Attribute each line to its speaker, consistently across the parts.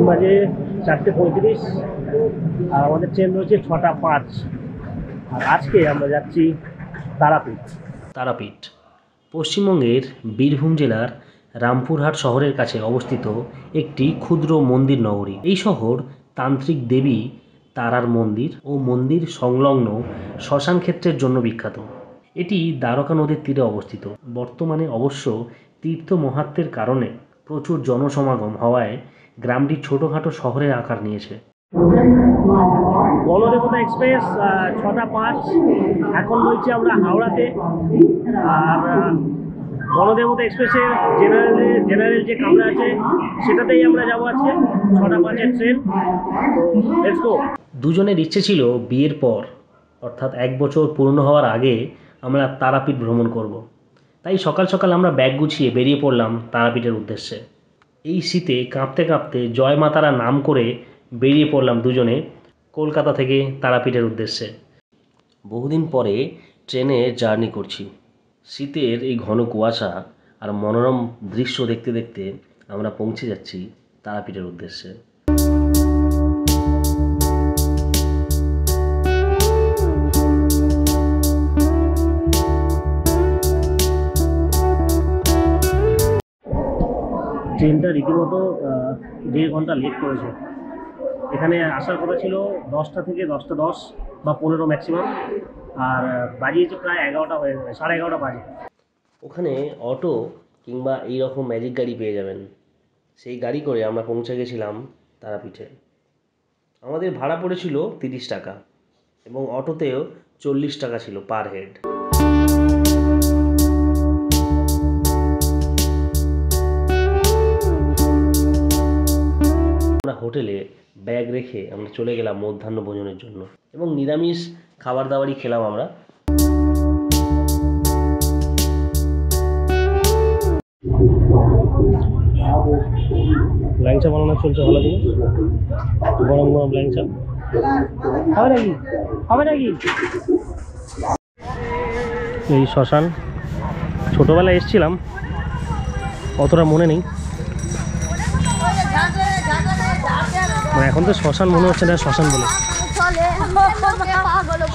Speaker 1: বাজে 4:35 আর আমাদের ট্রেন রয়েছে 6:05। আর আজকে আমরা যাচ্ছি তারাপীঠ। তারাপীঠ পশ্চিমবঙ্গের বীরভূম জেলার রামপুরহাট শহরের কাছে অবস্থিত একটি ক্ষুদ্র মন্দির নগরী। এই শহর তান্ত্রিক দেবী তারার মন্দির ও মন্দির সংলগ্ন শ্মশান ক্ষেত্রের জন্য বিখ্যাত। এটি দ্বারকা নদীর তীরে অবস্থিত। বর্তমানে অবশ্য তীর্থ মাহাত্ম্যের কারণে প্রচুর জনসমাগম হওয়ায় গ্রামটি ছোটোখাটো শহরের আকার নিয়েছে। গণদেবতা এক্সপ্রেস 6:05। এখন রয়েছে আমরা হাওড়াতে। আর গণদেবতা এক্সপ্রেসের জেনারেল যে কামরা আছে সেটাতেই আমরা যাবো আজকে। 6:05-এর ট্রেন। তো লেটস গো। দুজনের ইচ্ছে ছিল বিয়ের পর অর্থাৎ 1 বছর পূর্ণ হওয়ার আগে আমরা তারাপীঠ ভ্রমণ করব। তাই সকাল সকাল আমরা ব্যাগ গুছিয়ে বেরিয়ে পড়লাম তারাপীঠের উদ্দেশ্যে। এই শীতে কাঁপতে কাঁপতে জয় মা তারা নাম করে বেরিয়ে পড়লাম দুজনে কলকাতা থেকে তারাপীঠের উদ্দেশ্যে। বহুদিন পরে ট্রেনে জার্নি করছি। শীতের এই ঘন কুয়াশা আর মনোরম দৃশ্য দেখতে দেখতে আমরা পৌঁছে যাচ্ছি তারাপীঠের উদ্দেশ্যে। ট্রেনটা রীতিমতো 1.5 ঘন্টা লেট করেছে। এখানে আসার কথা ছিল 10টা থেকে 10:10 বা 15 ম্যাক্সিমাম, আর বাজিয়েছে প্রায় 11টা হয়ে যাবে, 11:30 বাজে। ওখানে অটো কিংবা এই রকম ম্যাজিক গাড়ি পেয়ে যাবেন। সেই গাড়ি করে আমরা পৌঁছে গেছিলাম তারাপীঠে। আমাদের ভাড়া পড়েছিল 30 টাকা এবং অটোতেও 40 টাকা ছিল পার হেড। আমরা হোটেলে ব্যাগ রেখে আমরা চলে গেলাম মধ্যাহ্ন ভোজনের জন্য এবং নিরামিষ খাবার দাবারই খেলাম আমরা। ল্যাংচা বানানো চলছে ভালো করে, গরম গরম ল্যাংচা। হবে নাকি? এই শ্মশান ছোটোবেলায় এসেছিলাম, অতটা মনে নেই। এখন তো শ্মশান মনে হচ্ছে না শ্মশান বলে,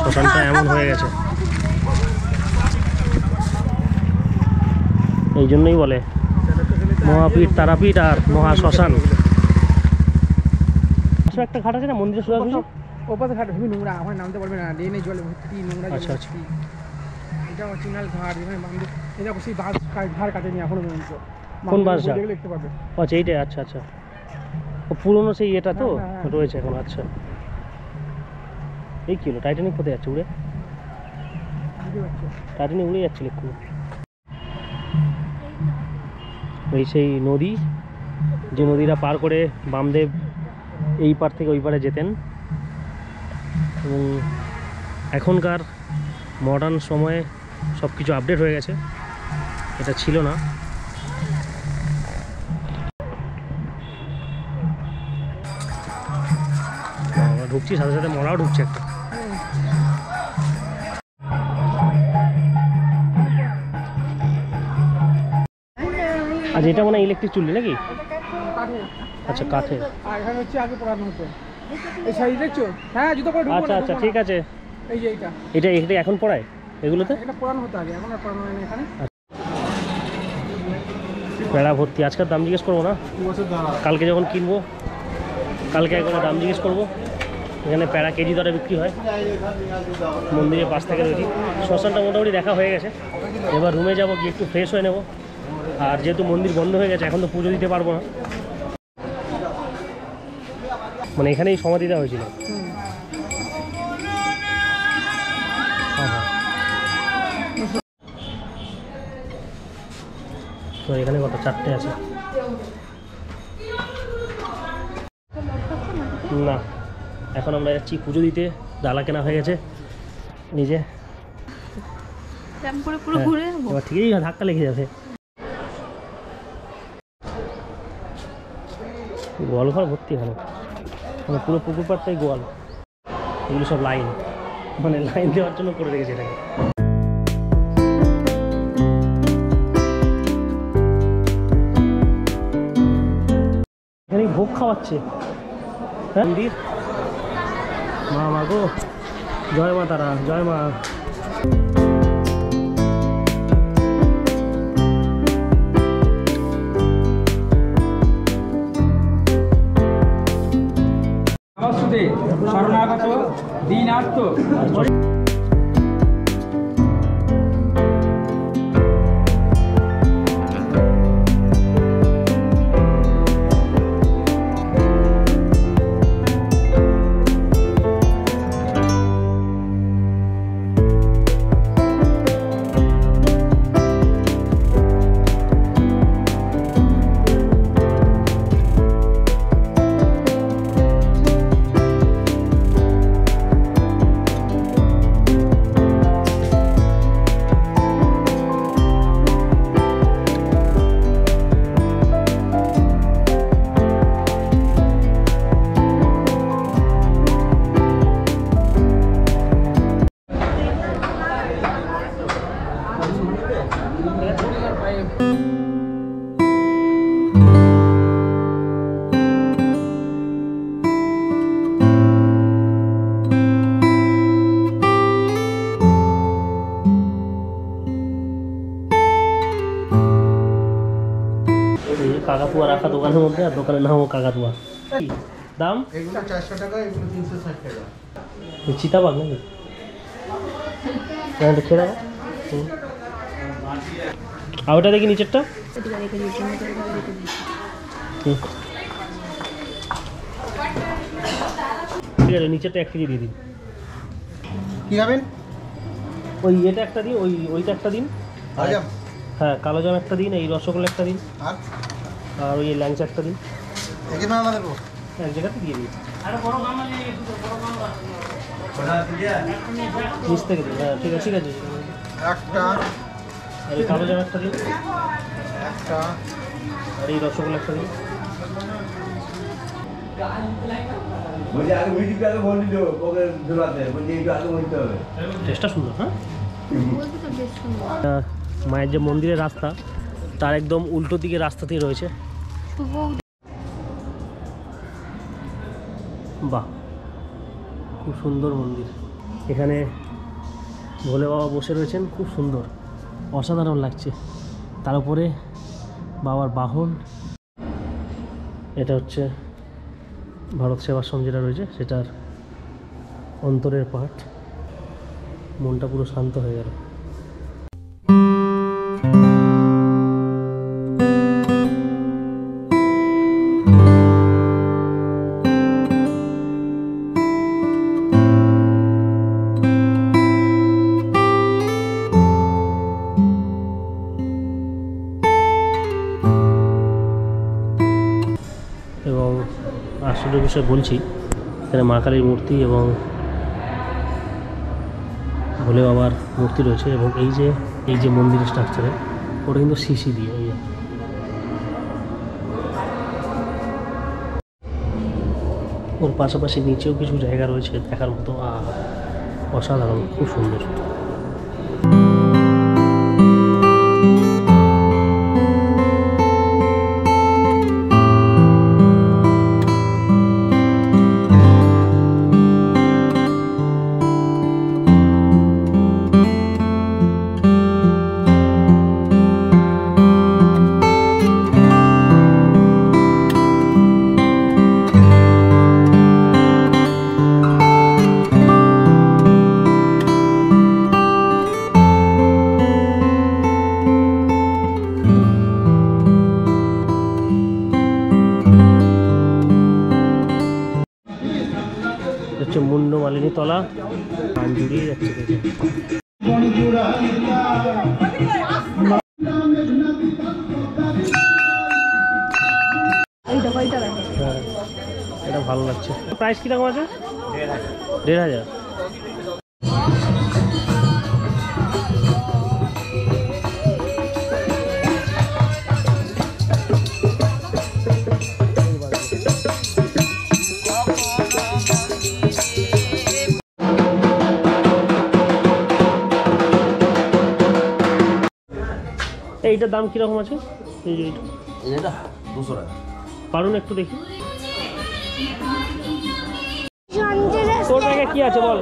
Speaker 1: শ্মশানটা এমন হয়ে গেছে। এই জন্যই বলে মহাপীঠ, তারাপীঠ আর মহা শ্মশান। একটা ঘাট আছে না মন্দিরের সোজাসুজি,
Speaker 2: ওপাশে ঘাট খুবই নোংরা, ওখানে নামতে পারবে না, ড্রেনে জলে ভর্তি নোংরা।
Speaker 1: আচ্ছা আচ্ছা,
Speaker 2: এটা অরিজিনাল ঘাট, এখানে বাঁধে এটা সেই বাঁশ ঘাট কাটেনি এখনো পর্যন্ত।
Speaker 1: কোন বাঁশ
Speaker 2: দেখতে পাবে?
Speaker 1: আচ্ছা এইটাই, আচ্ছা আচ্ছা, ও পুরোনো সেই এটা তো রয়েছে এখন। আচ্ছা, এই কি হলো? টাইটানিক কোথায় যাচ্ছে উড়ে? টাইটানিক উড়ে যাচ্ছিল একটু। এই সেই নদী, যে নদীটা পার করে বামদেব এই পার থেকে ওই পারে যেতেন। এবং এখনকার মডার্ন সময়ে সব কিছু আপডেট হয়ে গেছে, এটা ছিল না। আমরা ঢুকছি, সাথে সাথে মরাও ঢুকছে একটা। আচ্ছা, এটা মানে ইলেকট্রিক চুল্লি নাকি? আচ্ছা, কাঠে।
Speaker 2: আর এখানে হচ্ছে আগে পোড়ানো হতো। এই সাইড দেখছো? হ্যাঁ, জুতো পরে ঢুকো।
Speaker 1: আচ্ছা আচ্ছা, ঠিক আছে।
Speaker 2: এই যে এটা
Speaker 1: এখন পড়ায় এগুলোতে?
Speaker 2: এটা পোড়ানো হতো আগে, এখন আর পোড়ানো হয় না এখানে।
Speaker 1: পেড়া ভর্তি। আজকের দাম জিজ্ঞেস করবো না, কালকে যখন কিনবো কালকে একবার দাম জিজ্ঞেস করবো। এখানে পেড়া কেজি দরে বিক্রি হয় মন্দিরের পাশ থেকে রয়েছি। শ্মশানটা মোটামুটি দেখা হয়ে গেছে, এবার রুমে যাবো, গিয়ে একটু ফ্রেশ হয়ে নেবো। আর যেহেতু মন্দির বন্ধ হয়ে গেছে, এখন তো পুজো দিতে পারবো না। মানে এখানেই সমাধি দেওয়া হয়েছিল। তো এখানে কত? 4টে আছে না। এখন আমরা যাচ্ছি পুজো দিতে। ডালা কেনা হয়ে গেছে নিজে, এবার ঠিকই ধাক্কা লেগে যাবে। গোয়াল ঘর ভর্তি এখানে, মানে পুরো পুকুর পাড়টাই গোয়াল। এগুলো সব লাইন, মানে লাইন দেওয়ার জন্য করে রেখেছে এটাকে। এখানে ভোগ খাওয়াচ্ছে, হ্যাঁ মন্দির। মা মা গো, জয় মা তারা, জয় মা।
Speaker 2: শরণাগত দীনার্থ
Speaker 1: কাকাতুয়া রাখা দোকানের মধ্যে, আর দোকানের নামও কাকাতুয়া। দাম
Speaker 3: এগুলো 400 টাকা, এগুলো 360 টাকা।
Speaker 1: চিতাবাঘ নাকি? খেয়ে দেখো। আর ওটা দেখি নিচেরটা। ঠিক আছে, নিচেরটা 1 কেজি দিয়ে দিন।
Speaker 3: কি খাবেন?
Speaker 1: ওই এটা একটা দিন, ওইটা একটা দিন।
Speaker 3: আজাম?
Speaker 1: হ্যাঁ, কালো জাম একটা দিন, এই রসগোল্লা একটা দিন,
Speaker 3: আর
Speaker 1: আর ওই ল্যাংচা একটা দিন।
Speaker 3: একই মাল দেবো?
Speaker 1: এক জায়গাতে দিয়ে দিন, নিচ থেকে দিন। হ্যাঁ ঠিক আছে, ঠিক আছে।
Speaker 3: একটা,
Speaker 1: আর এই কালো জাম একটা দিন,
Speaker 3: একটা,
Speaker 1: আর এই রসগোল্লা একটা দিন। টেস্টটা সুন্দর। হ্যাঁ, মায়ের যে মন্দিরের রাস্তা, তার একদম উল্টো দিকে রাস্তাতেই রয়েছে। বাহ, খুব সুন্দর মন্দির। এখানে ভোলে বাবা বসে রয়েছেন, খুব সুন্দর, অসাধারণ লাগছে। তার উপরে বাবার বাহন। এটা হচ্ছে ভারত সেবাশ্রম যেটা রয়েছে, সেটার অন্তরের পাঠ। মনটা পুরো শান্ত হয়ে গেল। এবং আশ্চর্য বিষয় বলছি, এখানে মা কালীর মূর্তি এবং ভোলে বাবার মূর্তি রয়েছে। এবং এই যে মন্দিরের স্ট্রাকচারে, ওটা কিন্তু সিসি দিয়ে। এই ওর পাশাপাশি নিচেও কিছু জায়গা রয়েছে দেখার মতো। অসাধারণ, খুব সুন্দর। হচ্ছে মুন্ড মালিনী তলা, কান জুড়িয়ে যাচ্ছে। হ্যাঁ, এটা ভালো লাগছে। প্রাইস কিরকম আছে? 1500। এইটার দাম কিরকম আছে? এই যে
Speaker 3: এটা 200 টাকা।
Speaker 1: পারুন একটু দেখি। তোর ব্যাগে কি আছে বল?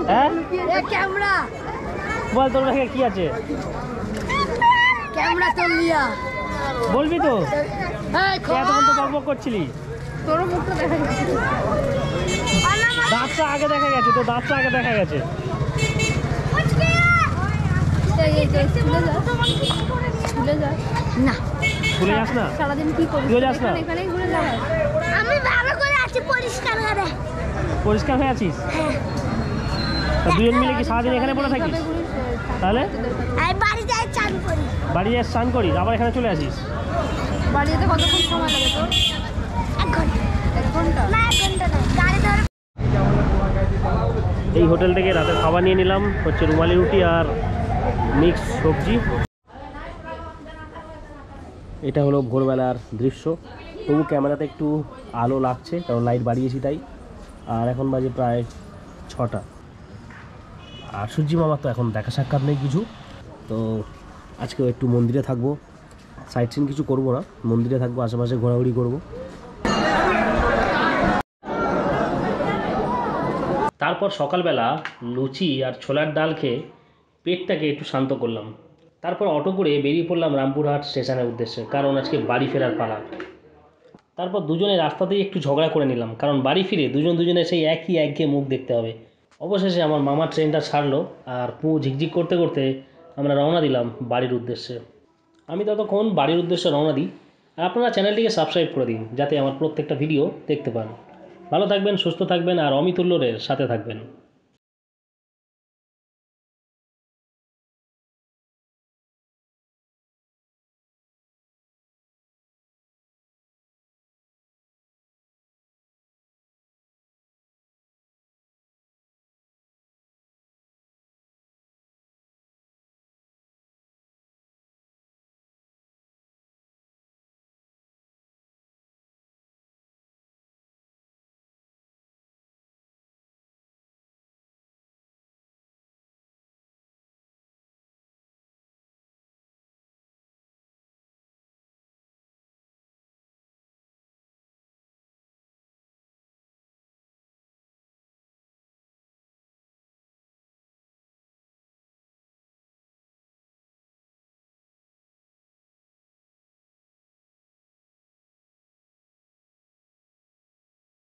Speaker 1: হ্যাঁ
Speaker 4: ক্যামেরা
Speaker 1: বল, তোর ব্যাগে কি আছে
Speaker 4: ক্যামেরা তো লিয়া
Speaker 1: বলবি তো?
Speaker 4: এই
Speaker 1: এতক্ষণ তো বকবক করছিলি।
Speaker 4: তোর মুখটা দেখা যাচ্ছে
Speaker 1: দাঁতটা আগে দেখা গেছে, তো দাঁতটা আগে দেখা গেছে।
Speaker 4: স্কুলে যা না,
Speaker 1: ভুলে যাস না?
Speaker 4: সারাদিন কি করিস?
Speaker 1: তুইও যাস না?
Speaker 4: এখানেই ঘুরে যাস। আমি ভালো করে আছি পরিষ্কার করে।
Speaker 1: পরিষ্কার হয়ে আছিস? তা দুজন মিলে কি সারাদিন এখানে পড়ে থাকিস? তাহলে
Speaker 4: আমি বাড়ি যাই চান করি।
Speaker 1: বাড়ি যাস, স্নান করিস, আবার এখানে চলে আসিস?
Speaker 4: বাড়ি যেতে কতক্ষণ সময় লাগে তোর? 1 ঘন্টা। 1 ঘন্টা? না 1 ঘন্টা না, গাড়ি ধরে।
Speaker 1: এই হোটেল থেকে রাতের খাবার নিয়ে নিলাম, হচ্ছে রুমালি রুটি আর মিক্স সবজি। এটা হলো ভোরবেলার দৃশ্য। তবু ক্যামেরাতে একটু আলো লাগছে, কারণ লাইট বাড়িয়েছি তাই। আর এখন বাজে প্রায় 6টা। আর সূর্যি মামার তো এখন দেখা সাক্ষাৎ নেই কিছু, তো আজকেও একটু মন্দিরে থাকবো। সাইট সিন কিছু করবো না, মন্দিরে থাকবো, আশেপাশে ঘোরাঘুরি করবো। তারপর সকালবেলা লুচি আর ছোলার ডাল খেয়ে পেটটাকে একটু শান্ত করলাম। তারপর অটো করে বেরিয়ে পড়লাম রামপুরহাট স্টেশনের উদ্দেশ্যে, কারণ আজকে বাড়ি ফেরার পালা। তারপর দুজনে রাস্তাতেই একটু ঝগড়া করে নিলাম, কারণ বাড়ি ফিরে দুজনের সেই একই একঘেয়ে মুখ দেখতে হবে। অবশেষে আমার মামার ট্রেনটা ছাড়লো, আর পু ঝিকঝিক করতে করতে আমরা রওনা দিলাম বাড়ির উদ্দেশ্যে। আমি ততক্ষণ বাড়ির উদ্দেশ্যে রওনা দিই, আর আপনারা চ্যানেলটিকে সাবস্ক্রাইব করে দিন, যাতে আমার প্রত্যেকটা ভিডিও দেখতে পান। ভালো থাকবেন, সুস্থ থাকবেন, আর অমিতুল্যের সাথে থাকবেন।